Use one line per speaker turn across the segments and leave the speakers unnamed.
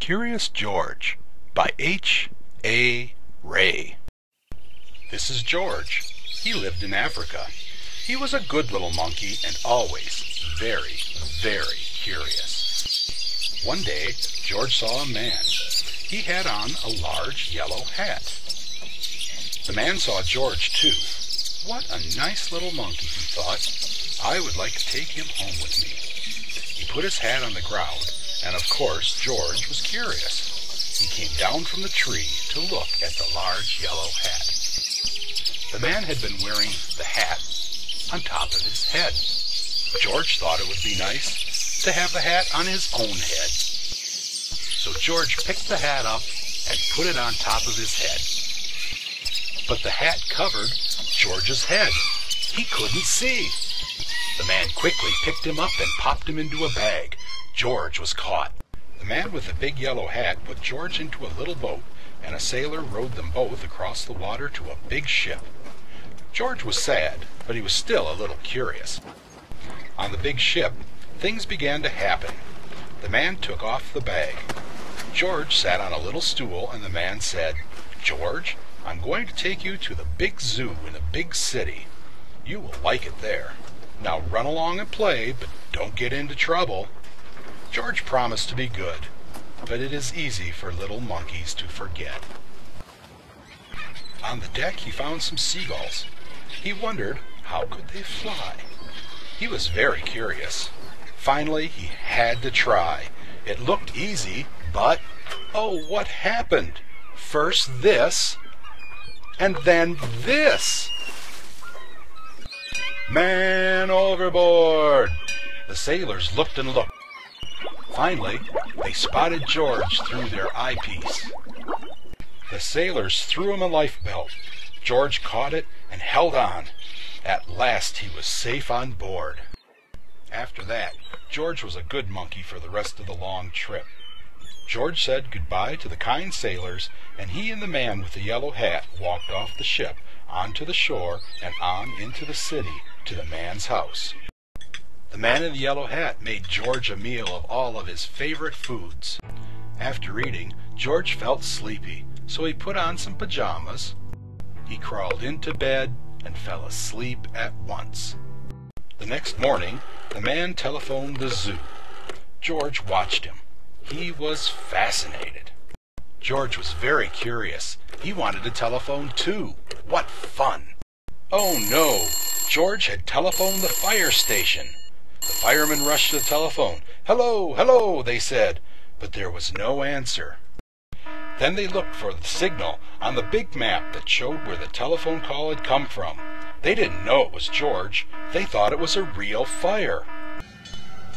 Curious George by H. A. Ray. This is George. He lived in Africa. He was a good little monkey and always very, very curious. One day, George saw a man. He had on a large yellow hat. The man saw George too. What a nice little monkey, he thought. I would like to take him home with me. He put his hat on the ground, and of course George was curious. He came down from the tree to look at the large yellow hat. The man had been wearing the hat on top of his head. George thought it would be nice to have the hat on his own head. So George picked the hat up and put it on top of his head. But the hat covered George's head. He couldn't see. The man quickly picked him up and popped him into a bag. George was caught. The man with the big yellow hat put George into a little boat, and a sailor rowed them both across the water to a big ship. George was sad, but he was still a little curious. On the big ship, things began to happen. The man took off the bag. George sat on a little stool, and the man said, "George, I'm going to take you to the big zoo in a big city. You will like it there. Now run along and play, but don't get into trouble." George promised to be good, but it is easy for little monkeys to forget. On the deck he found some seagulls. He wondered how could they fly. He was very curious. Finally he had to try. It looked easy, but oh, what happened? First this, and then this. Man overboard! The sailors looked and looked. Finally, they spotted George through their eyepiece. The sailors threw him a life belt. George caught it and held on. At last he was safe on board. After that, George was a good monkey for the rest of the long trip. George said goodbye to the kind sailors, and he and the man with the yellow hat walked off the ship, onto the shore, and on into the city to the man's house. The man in the yellow hat made George a meal of all of his favorite foods. After eating, George felt sleepy, so he put on some pajamas. He crawled into bed and fell asleep at once. The next morning, the man telephoned the zoo. George watched him. He was fascinated. George was very curious. He wanted to telephone too. What fun! Oh no! George had telephoned the fire station. The firemen rushed to the telephone. "Hello, hello," they said, but there was no answer. Then they looked for the signal on the big map that showed where the telephone call had come from. They didn't know it was George. They thought it was a real fire.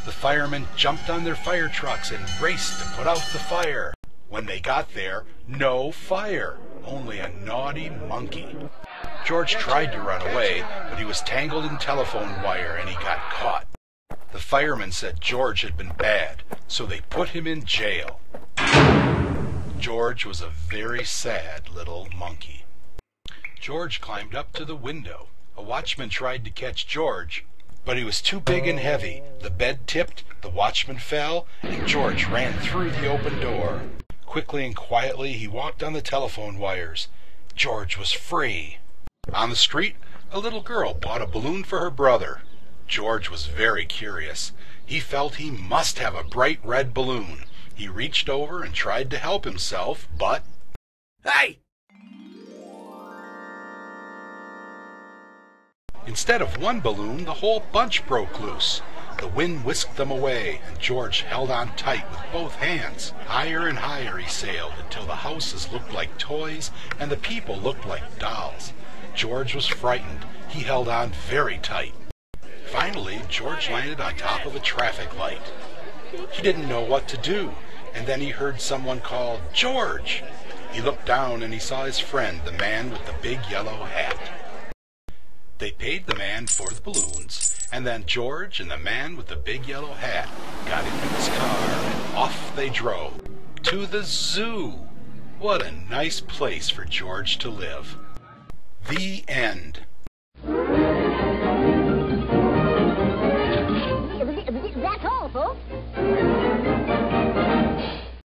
The firemen jumped on their fire trucks and raced to put out the fire. When they got there, no fire, only a naughty monkey. George tried to run away, but he was tangled in telephone wire and he got caught. The firemen said George had been bad, so they put him in jail. George was a very sad little monkey. George climbed up to the window. A watchman tried to catch George, but he was too big and heavy. The bed tipped, the watchman fell, and George ran through the open door. Quickly and quietly he walked on the telephone wires. George was free. On the street, a little girl bought a balloon for her brother. George was very curious. He felt he must have a bright red balloon. He reached over and tried to help himself, but... Hey! Instead of one balloon, the whole bunch broke loose. The wind whisked them away, and George held on tight with both hands. Higher and higher he sailed until the houses looked like toys and the people looked like dolls. George was frightened. He held on very tight. Finally, George landed on top of a traffic light. He didn't know what to do, and then he heard someone call, "George!" He looked down and he saw his friend, the man with the big yellow hat. They paid the man for the balloons, and then George and the man with the big yellow hat got into his car, and off they drove. To the zoo! What a nice place for George to live. The end.